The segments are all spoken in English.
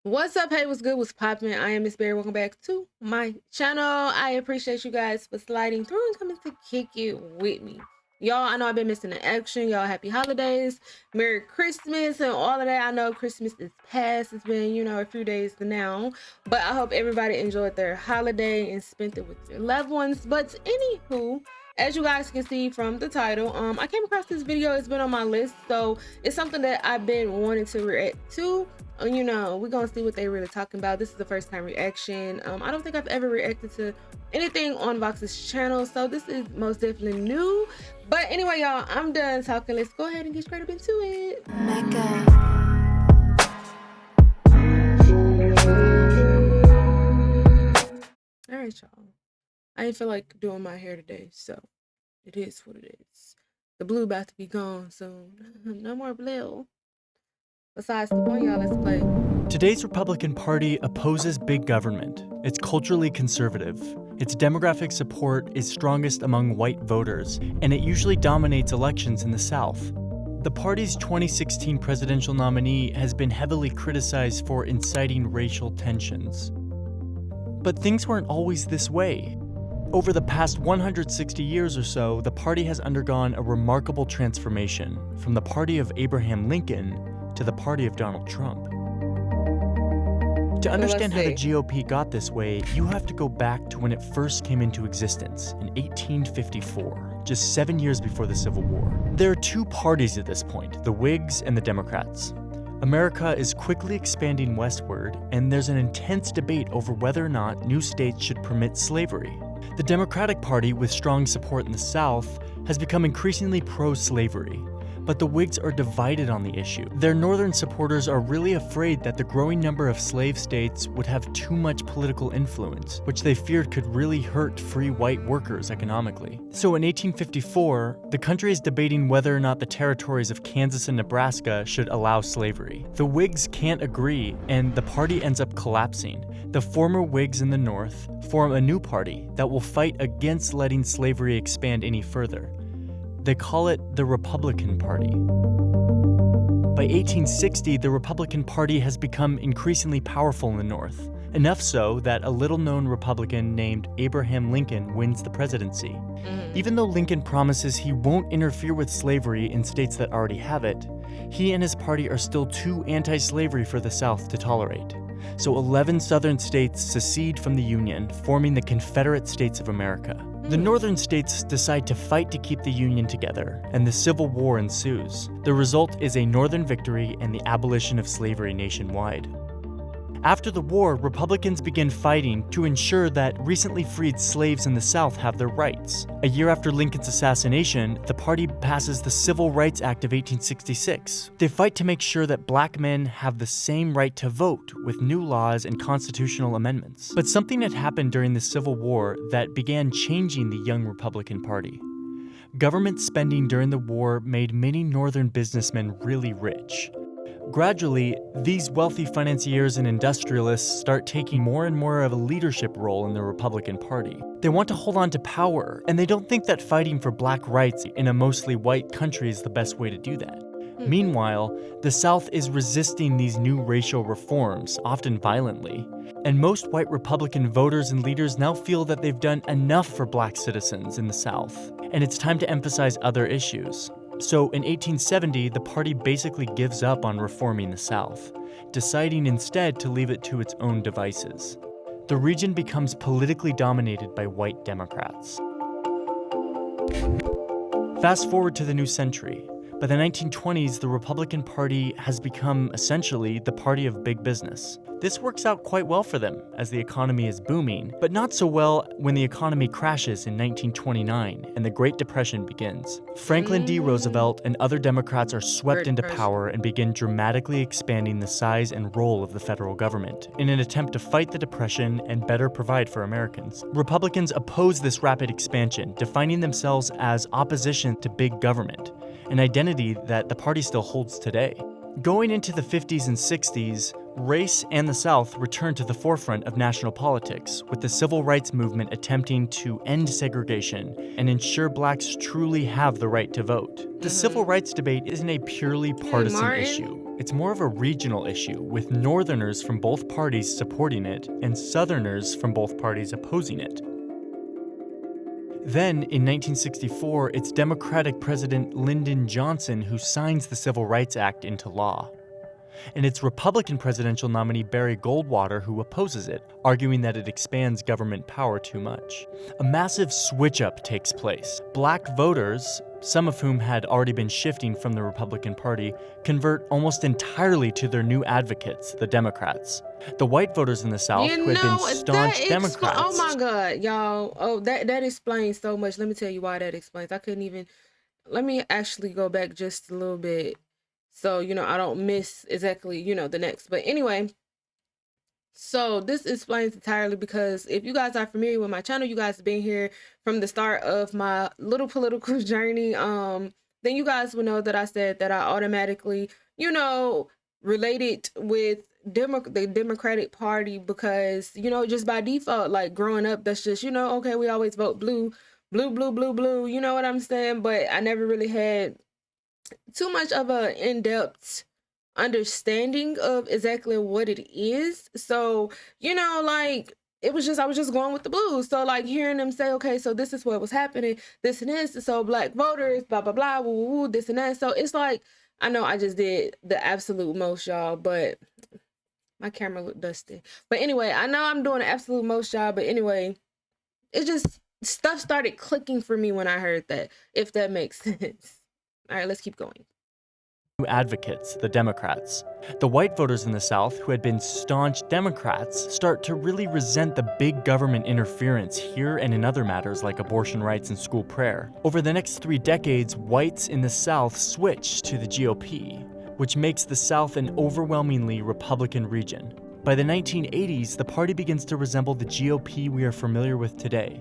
What's up? Hey, what's good? What's poppin'? I am Miss Berry. Welcome back to my channel. I appreciate you guys for sliding through and coming to kick it with me. Y'all, I know I've been missing the action. Y'all, happy holidays, Merry Christmas, and all of that. I know Christmas is past. It's been, a few days now. But I hope everybody enjoyed their holiday and spent it with their loved ones. But anywho, as you guys can see from the title, I came across this video. It's been on my list, so it's something that I've been wanting to react to. We're gonna see what they really talking about. This is the first time reaction. I don't think I've ever reacted to anything on Vox's channel, so this is most definitely new. But anyway, y'all, I'm done talking. Let's go ahead and get straight up into it. All right, y'all. I didn't feel like doing my hair today, so it is what it is. The blue about to be gone soon. No more blue. Besides the point, y'all, let's play. Today's Republican Party opposes big government. It's culturally conservative. Its demographic support is strongest among white voters, and it usually dominates elections in the South. The party's 2016 presidential nominee has been heavily criticized for inciting racial tensions. But things weren't always this way. Over the past 160 years or so, the party has undergone a remarkable transformation from the party of Abraham Lincoln to the party of Donald Trump. To understand how the GOP got this way, you have to go back to when it first came into existence in 1854, just 7 years before the Civil War. There are two parties at this point, the Whigs and the Democrats. America is quickly expanding westward, and there's an intense debate over whether or not new states should permit slavery. The Democratic Party, with strong support in the South, has become increasingly pro-slavery. But the Whigs are divided on the issue. Their northern supporters are really afraid that the growing number of slave states would have too much political influence, which they feared could really hurt free white workers economically. So in 1854, the country is debating whether or not the territories of Kansas and Nebraska should allow slavery. The Whigs can't agree, and the party ends up collapsing. The former Whigs in the North form a new party that will fight against letting slavery expand any further. They call it the Republican Party. By 1860, the Republican Party has become increasingly powerful in the North, enough so that a little-known Republican named Abraham Lincoln wins the presidency. Even though Lincoln promises he won't interfere with slavery in states that already have it, he and his party are still too anti-slavery for the South to tolerate. So 11 southern states secede from the Union, forming the Confederate States of America. The northern states decide to fight to keep the Union together, and the Civil War ensues. The result is a northern victory and the abolition of slavery nationwide. After the war, Republicans begin fighting to ensure that recently freed slaves in the South have their rights. A year after Lincoln's assassination, the party passes the Civil Rights Act of 1866. They fight to make sure that black men have the same right to vote with new laws and constitutional amendments. But something had happened during the Civil War that began changing the young Republican Party. Government spending during the war made many northern businessmen really rich. Gradually, these wealthy financiers and industrialists start taking more and more of a leadership role in the Republican Party. They want to hold on to power, and they don't think that fighting for black rights in a mostly white country is the best way to do that. Meanwhile, the South is resisting these new racial reforms, often violently. And most white Republican voters and leaders now feel that they've done enough for black citizens in the South, and it's time to emphasize other issues. So in 1870, the party basically gives up on reforming the South, deciding instead to leave it to its own devices. The region becomes politically dominated by white Democrats. Fast forward to the new century. By the 1920s, the Republican Party has become essentially the party of big business. This works out quite well for them as the economy is booming, but not so well when the economy crashes in 1929 and the Great Depression begins. Franklin D. Roosevelt and other Democrats are swept into power and begin dramatically expanding the size and role of the federal government in an attempt to fight the Depression and better provide for Americans. Republicans oppose this rapid expansion, defining themselves as opposition to big government, an identity that the party still holds today. Going into the 50s and 60s, race and the South returned to the forefront of national politics, with the civil rights movement attempting to end segregation and ensure blacks truly have the right to vote. The civil rights debate isn't a purely partisan issue. It's more of a regional issue, with Northerners from both parties supporting it and Southerners from both parties opposing it. Then, in 1964, it's Democratic President Lyndon Johnson who signs the Civil Rights Act into law. And it's Republican presidential nominee Barry Goldwater who opposes it, arguing that it expands government power too much. A massive switch-up takes place. Black voters, some of whom had already been shifting from the Republican Party, convert almost entirely to their new advocates, the Democrats. The white voters in the South, who had been staunch Democrats. Oh my God, y'all. Oh, that explains so much. Let me tell you why that explains. I couldn't even... Let me actually go back just a little bit, so, I don't miss exactly, the next. But anyway, so this explains entirely because if you guys are familiar with my channel, you guys have been here from the start of my little political journey. Then you guys will know that I said that I automatically, related with the Democratic Party because, just by default, like growing up, that's just, okay, we always vote blue, you know what I'm saying? But I never really had too much of a in-depth understanding of exactly what it is. So, like I was just going with the blues. So like hearing them say, okay, so this is what was happening, this and this, so black voters, blah blah blah, woo, woo, woo, this and that. So it's like, I know I just did the absolute most, y'all, but my camera looked dusty. But anyway, I know I'm doing the absolute most, y'all, but anyway, it just, stuff started clicking for me when I heard that, if that makes sense. All right, let's keep going. Advocates, the Democrats. The white voters in the South, who had been staunch Democrats, start to really resent the big government interference here and in other matters like abortion rights and school prayer. Over the next 3 decades, whites in the South switch to the GOP, which makes the South an overwhelmingly Republican region. By the 1980s, the party begins to resemble the GOP we are familiar with today.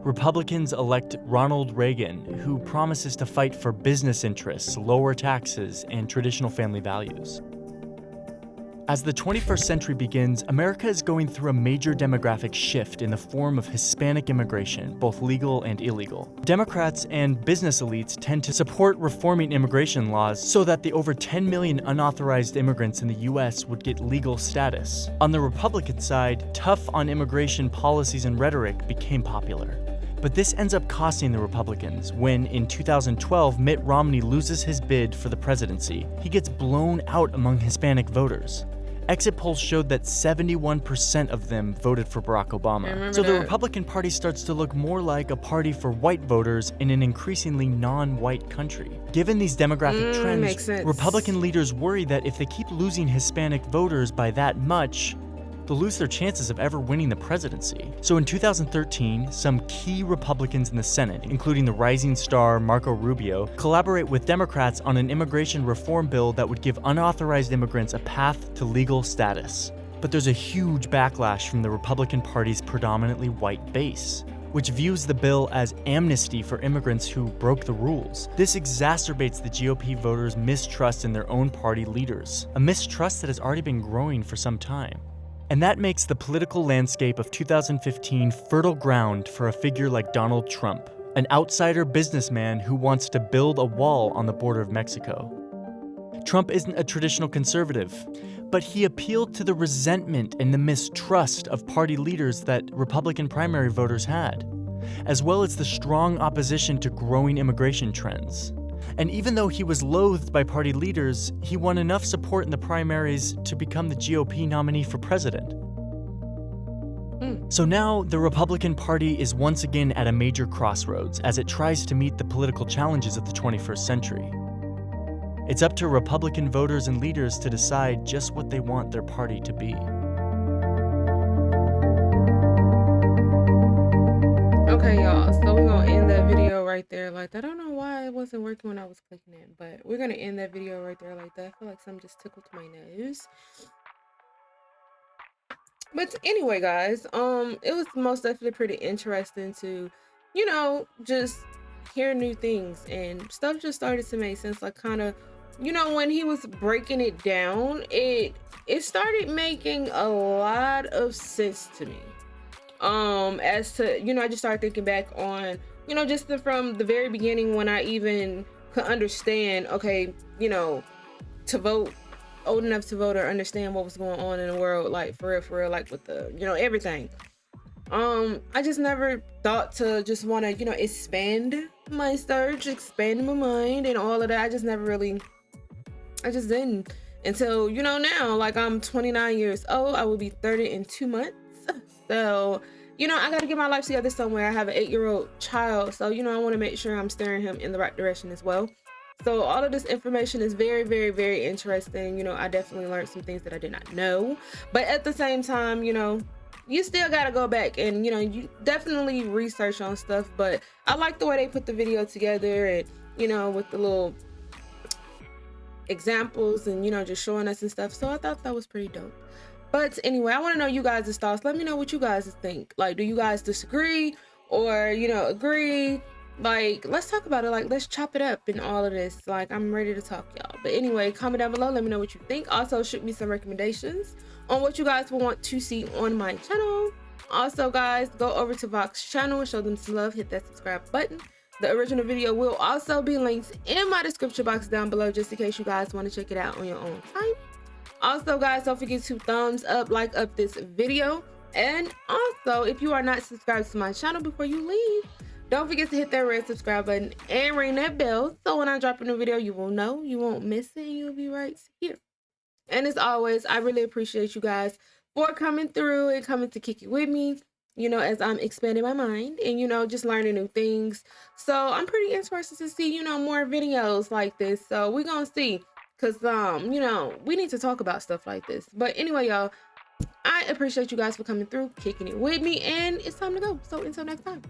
Republicans elect Ronald Reagan, who promises to fight for business interests, lower taxes, and traditional family values. As the 21st century begins, America is going through a major demographic shift in the form of Hispanic immigration, both legal and illegal. Democrats and business elites tend to support reforming immigration laws so that the over 10 million unauthorized immigrants in the US would get legal status. On the Republican side, tough on immigration policies and rhetoric became popular. But this ends up costing the Republicans when, in 2012, Mitt Romney loses his bid for the presidency. He gets blown out among Hispanic voters. Exit polls showed that 71% of them voted for Barack Obama. So the Republican Party starts to look more like a party for white voters in an increasingly non-white country. Given these demographic trends, Republican leaders worry that if they keep losing Hispanic voters by that much, they'll lose their chances of ever winning the presidency. So in 2013, some key Republicans in the Senate, including the rising star Marco Rubio, collaborate with Democrats on an immigration reform bill that would give unauthorized immigrants a path to legal status. But there's a huge backlash from the Republican Party's predominantly white base, which views the bill as amnesty for immigrants who broke the rules. This exacerbates the GOP voters' mistrust in their own party leaders, a mistrust that has already been growing for some time. And that makes the political landscape of 2015 fertile ground for a figure like Donald Trump, an outsider businessman who wants to build a wall on the border of Mexico. Trump isn't a traditional conservative, but he appealed to the resentment and the mistrust of party leaders that Republican primary voters had, as well as the strong opposition to growing immigration trends. And even though he was loathed by party leaders, he won enough support in the primaries to become the GOP nominee for president. So now the Republican Party is once again at a major crossroads as it tries to meet the political challenges of the 21st century. It's up to Republican voters and leaders to decide just what they want their party to be. Okay, y'all, so we're gonna end that video right there like that. I don't know why it wasn't working when I was clicking it, but we're gonna end that video right there like that. I feel like something just tickled my nose. But anyway, guys, it was most definitely pretty interesting to, just hear new things, and stuff just started to make sense. Like kind of, when he was breaking it down, it started making a lot of sense to me. As to, I just started thinking back on, just from the very beginning when I even could understand, okay, to vote old enough to vote or understand what was going on in the world, like for real, like with the, you know, everything. I just never thought to just want to, you know, expand my search, expand my mind and all of that. I just never really, I just didn't until, you know, now, like I'm 29 years old. I will be 30 in 2 months. So, you know, I got to get my life together somewhere. I have an 8-year-old child. So, you know, I want to make sure I'm steering him in the right direction as well. So all of this information is very, very, very interesting. You know, I definitely learned some things that I did not know. But at the same time, you know, you still got to go back and, you know, you definitely research on stuff. But I like the way they put the video together and, you know, with the little examples and, you know, just showing us and stuff. So I thought that was pretty dope. But anyway, I want to know you guys' thoughts. Let me know what you guys think. Like, do you guys disagree or, you know, agree? Like, let's talk about it. Like, let's chop it up and all of this. Like, I'm ready to talk, y'all. But anyway, comment down below. Let me know what you think. Also, shoot me some recommendations on what you guys will want to see on my channel. Also, guys, go over to Vox's channel and show them some love. Hit that subscribe button. The original video will also be linked in my description box down below, just in case you guys want to check it out on your own time. Also, guys, don't forget to thumbs up, like up this video. And also, if you are not subscribed to my channel before you leave, don't forget to hit that red subscribe button and ring that bell. So when I drop a new video, you will know, you won't miss it, and you'll be right here. And as always, I really appreciate you guys for coming through and coming to kick it with me, you know, as I'm expanding my mind and, you know, just learning new things. So I'm pretty interested to see, you know, more videos like this. So we're going to see. Because, you know, we need to talk about stuff like this. But anyway, y'all, I appreciate you guys for coming through, kicking it with me, and it's time to go. So until next time.